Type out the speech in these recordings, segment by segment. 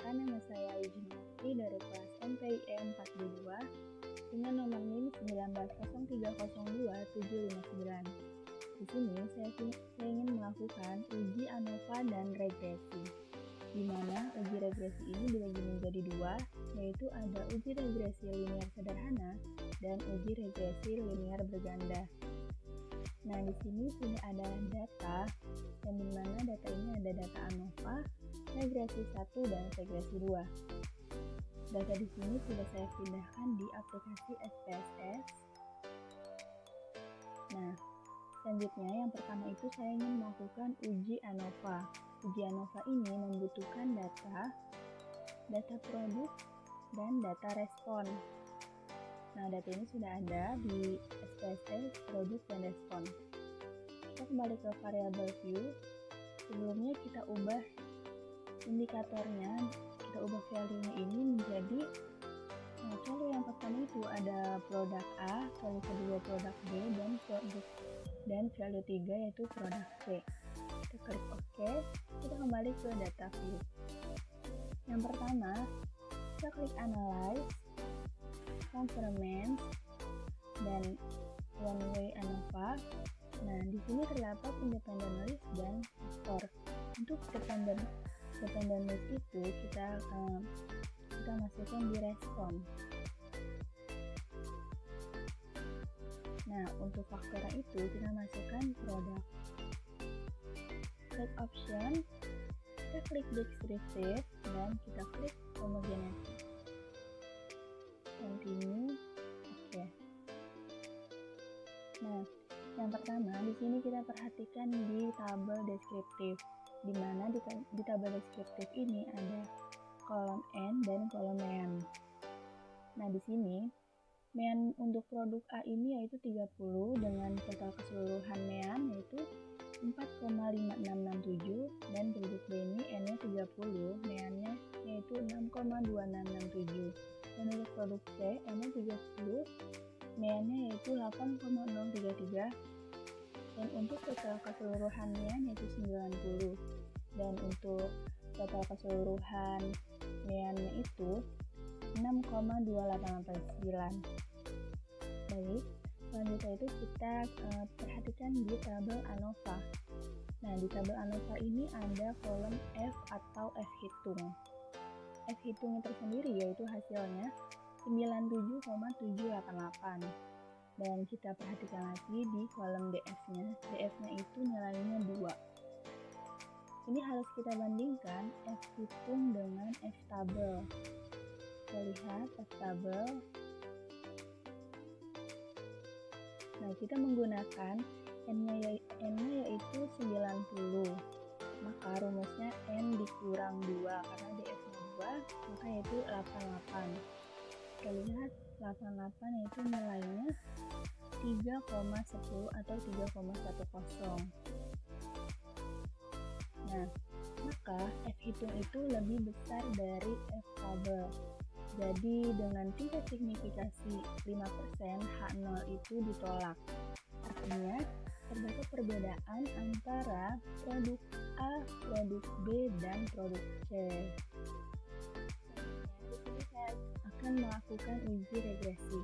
Perkenalkan, nama saya Yujin dari kelas MPIE 42 dengan nomor NIM 190302759. Di sini saya ingin melakukan uji ANOVA dan regresi, di mana uji regresi ini dibagi menjadi dua, yaitu ada uji regresi linear sederhana dan uji regresi linear berganda. Nah, di sini sudah ada data, dan di mana data ini ada data ANOVA, regresi 1 dan regresi 2. Data di sini sudah saya pindahkan di aplikasi SPSS. Nah, selanjutnya yang pertama itu saya ingin melakukan uji ANOVA. Uji ANOVA ini membutuhkan data produk, dan data respon. Nah, data ini sudah ada di SPSS, produk, dan respon. Kita kembali ke variable view. Sebelumnya kita ubah indikatornya, kita ubah value-nya ini menjadi value yang pertama itu ada produk A, value kedua produk B, dan value 3 yaitu produk C. Kita klik OK, kita kembali ke data view. Yang pertama, kita klik analyze, conformance, dan one way ANOVA. Nah, di sini terdapat independent list dan store. Untuk dependent list itu kita masukkan di respon. Nah, untuk faktornya itu kita masukkan produk. Klik option, kita klik descriptive, dan kita klik homogeneity. Continue, oke. Nah, yang pertama di sini kita perhatikan di tabel deskriptif, di mana di tabel deskriptif ini ada kolom N dan kolom MEAN. Nah, di sini MEAN untuk produk A ini yaitu 30 dengan total keseluruhan MEAN yaitu 4,5667, dan produk B ini N-nya 30, MEAN-nya yaitu 6,2667. Dan untuk produk C, N-nya 30, MEAN-nya yaitu 8,033, dan untuk total keseluruhan MEAN yaitu 90, dan untuk total keseluruhan MEAN-nya itu 6,2889. Baik, selanjutnya itu kita perhatikan di tabel ANOVA. Nah, di tabel ANOVA ini ada kolom F atau F hitung. F hitungnya tersendiri yaitu hasilnya 97,788. Dan kita perhatikan lagi di kolom DF-nya. DF-nya itu nilainya 2. Ini harus kita bandingkan F hitung dengan F tabel. Kita lihat F tabel. Nah, kita menggunakan N-nya yaitu 90. Maka rumusnya N dikurang 2, karena DF-nya 2, maka yaitu 88. Kita lihat 88 yaitu nilainya 3,10 atau 3,10. Nah, maka F hitung itu lebih besar dari F tabel. Jadi dengan tingkat signifikasi 5%, H0 itu ditolak. Artinya terdapat perbedaan antara produk A, produk B, dan produk C. Di sini saya akan melakukan uji regresi,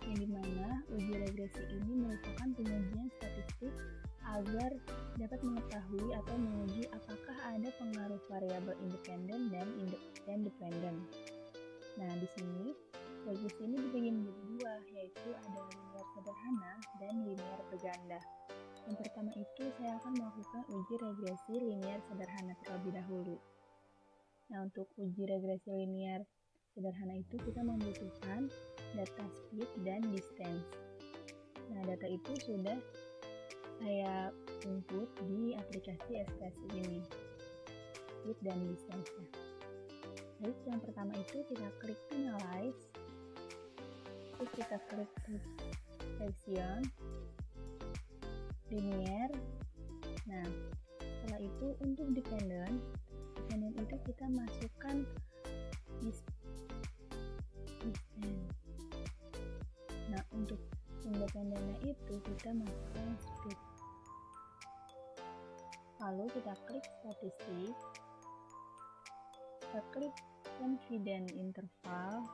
yang dimana uji regresi ini merupakan pengujian statistik agar dapat mengetahui atau menguji apakah ada pengaruh variabel independen dan dependen. Nah, di sini regresi ini dibagi menjadi dua, yaitu ada linear sederhana dan linear berganda. Yang pertama itu saya akan melakukan uji regresi linear sederhana terlebih dahulu. Nah, untuk uji regresi linear sederhana itu kita membutuhkan data speed dan distance. Nah, data itu sudah saya input di aplikasi SPSS ini, speed dan distance-nya. Baik, yang pertama itu kita klik analyze, terus kita klik regression, linear. Nah, setelah itu untuk dependent itu kita masukkan distance. Nah, untuk independennya itu kita masukkan speed. Lalu kita klik statistik. kita klik confidence interval,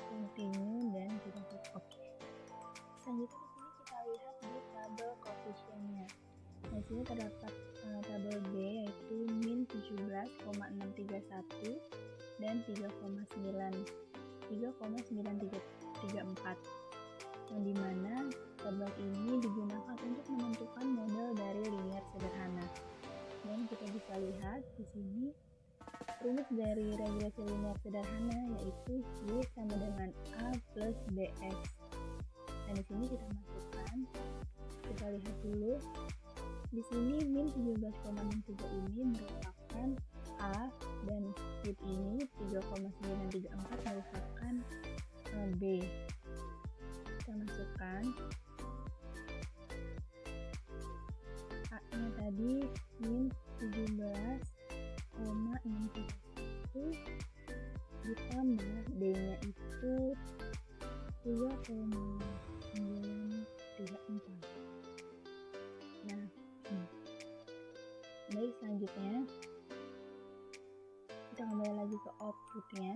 continue, dan kita klik OK. Selanjutnya di sini kita lihat di tabel koefisiennya. Nah, di sini terdapat tabel B yaitu min 17,631 dan 3,9334, yang dimana tabel ini digunakan untuk menentukan model dari linear sederhana. Dan kita bisa lihat di sini rumus dari regresi linear sederhana yaitu Y sama dengan A plus BX. Dan di sini kita masukkan, kita lihat dulu. Di sini min 17,63 ini merupakan A dan speed ini 3,934 merupakan B. Kita masukkan A-nya tadi min 17,631 ditambah D-nya itu 3,934. Nah, baik, selanjutnya kita kembali lagi ke outputnya.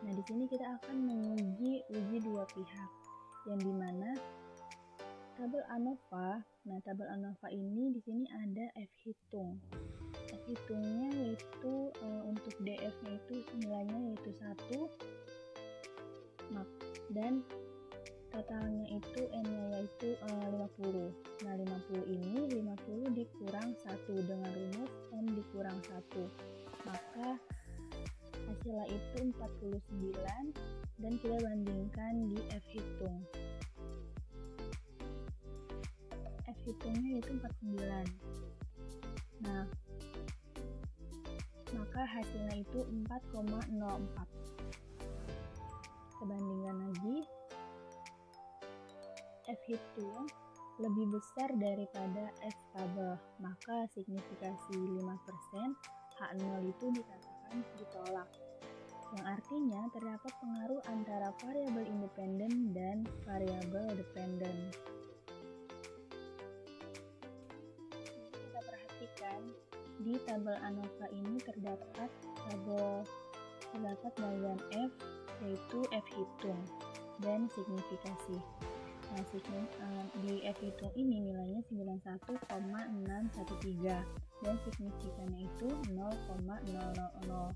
Nah, di sini kita akan menguji dua pihak, yang dimana tabel ANOVA. Nah, tabel ANOVA ini di sini ada F hitung. F hitungnya yaitu untuk DF-nya itu nilainya yaitu 1, dan totalnya itu N-nya yaitu 50. Nah, 50 ini 50 dikurang 1 dengan rumus N dikurang 1. Maka hasilnya itu 49, dan kita bandingkan di F hitung. F hitungnya yaitu 49. Nah, maka hasilnya itu 4,04. Kita bandingkan lagi. F hitung lebih besar daripada F tabel, maka signifikasi 5%, H0 itu dikatakan ditolak, yang artinya terdapat pengaruh antara variabel independen dan variabel dependen. Kita perhatikan di tabel ANOVA ini terdapat bagian F yaitu F hitung dan signifikasi. Nah, di F hitung ini nilainya 91,613 dan signifikannya itu 0,000.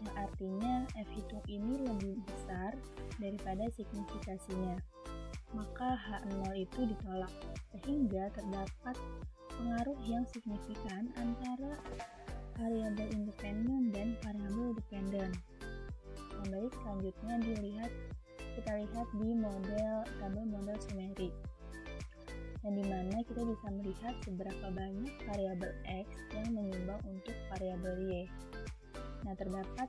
Yang artinya F hitung ini lebih besar daripada signifikasinya. Maka H0 itu ditolak, sehingga terdapat pengaruh yang signifikan antara variabel independen dan variabel dependen. Yang baik, selanjutnya kita lihat di tabel model sumerik, yang dimana kita bisa melihat seberapa banyak variabel X yang menyumbang untuk variabel Y. Nah, terdapat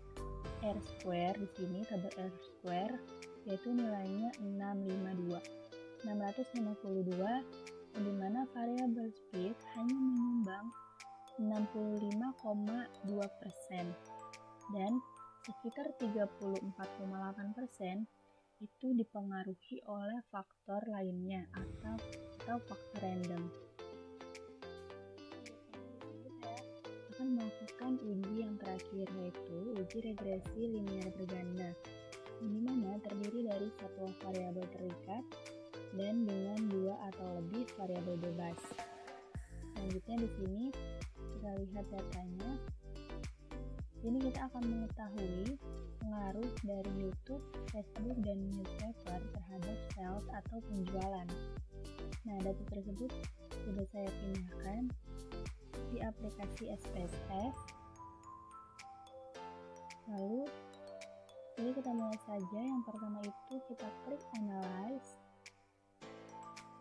R square di sini, tabel R square, yaitu nilainya 652, yang dimana variabel speed hanya menyumbang 65,2%, dan sekitar 34,8% itu dipengaruhi oleh faktor lainnya atau faktor random. Saya akan melakukan uji yang terakhir, yaitu uji regresi linear berganda, di mana terdiri dari satu variabel terikat dan dengan 2 atau lebih variabel bebas. Selanjutnya di sini kita lihat datanya. Ini kita akan mengetahui pengaruh dari YouTube, Facebook, dan newspaper terhadap sales atau penjualan. Nah, data tersebut sudah saya pindahkan di aplikasi SPSS. Lalu, jadi kita mulai saja. Yang pertama itu kita klik Analyze,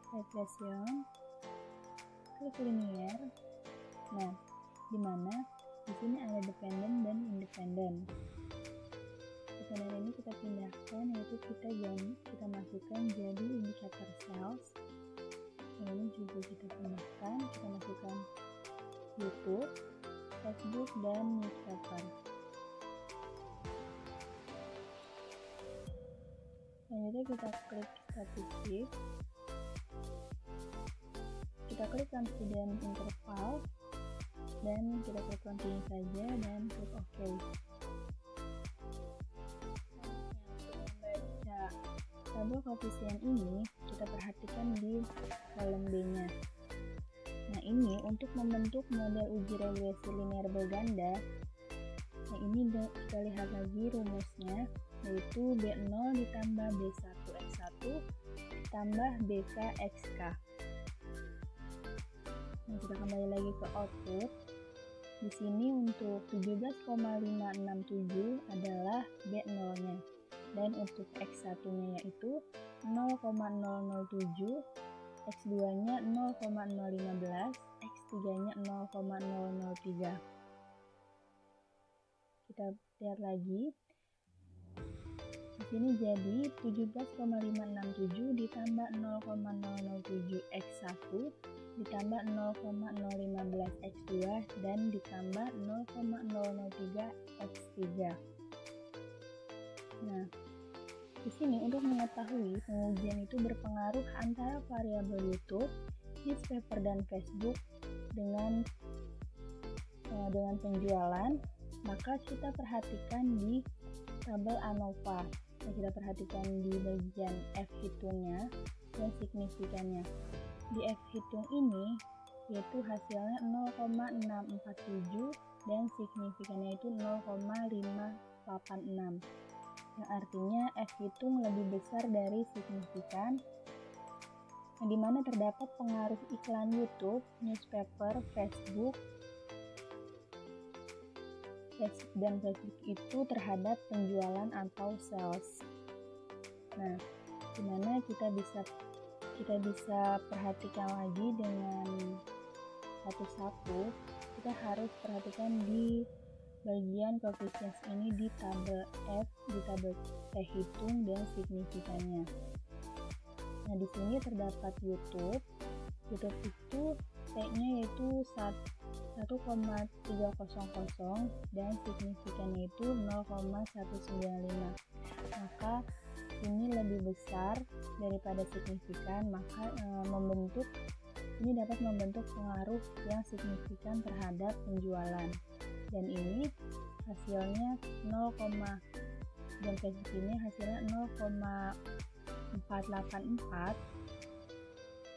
Regression, klik Linear. Nah, di mana di sini ada dependen dan independen. Dependen ini kita pindahkan, yaitu kita masukkan jadi indikator sales. Ini juga kita pindahkan, kita masukkan YouTube, Facebook, dan newspaper. Selanjutnya kita klik statistik, kita klik confidence interval, dan kita klik continue saja dan klik OK. Membaca tabel koefisien ini, kita perhatikan di kolom B-nya. Nah, ini untuk membentuk model uji regresi linear berganda. Nah, ini kita lihat lagi rumusnya, yaitu B0 ditambah B1X1 tambah BK-XK. Nah, kita kembali lagi ke output. Di sini untuk 17,567 adalah B0-nya. Dan untuk X1-nya yaitu 0,007, X2-nya 0,015, X3-nya 0,003. Kita lihat lagi. Di sini jadi 17,567 ditambah 0,007 X1 ditambah 0,015 X2 dan ditambah 0,003 X3. Nah, di sini untuk mengetahui pengujian itu berpengaruh antara variabel YouTube, newspaper dan Facebook dengan penjualan, maka kita perhatikan di tabel ANOVA. Nah, kita perhatikan di bagian F hitungnya dan signifikannya. Di F hitung ini yaitu hasilnya 0,647 dan signifikannya itu 0,586. Yang artinya F hitung lebih besar dari signifikan, di mana terdapat pengaruh iklan YouTube, newspaper, Facebook, dan Facebook itu terhadap penjualan atau sales. Nah, dimana kita bisa perhatikan lagi dengan satu-satu. Kita harus perhatikan di bagian koefisien ini di tabel F, di tabel T hitung dan signifikannya. Nah, di sini terdapat YouTube. YouTube itu T-nya yaitu 1,300 dan signifikannya itu 0,195. Maka ini lebih besar daripada signifikan, maka ini dapat membentuk pengaruh yang signifikan terhadap penjualan. Dan ini hasilnya dan Facebook ini hasilnya 0,484,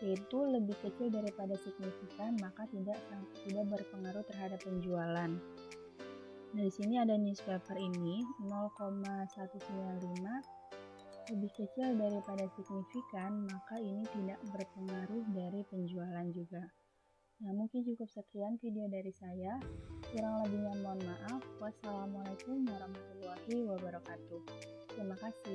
yaitu lebih kecil daripada signifikan, maka tidak berpengaruh terhadap penjualan. Dari sini ada newspaper ini 0,195 lebih kecil daripada signifikan, maka ini tidak berpengaruh dari penjualan juga. Nah, mungkin cukup sekian video dari saya. Kurang lebihnya mohon maaf. Wassalamualaikum warahmatullahi wabarakatuh. Terima kasih.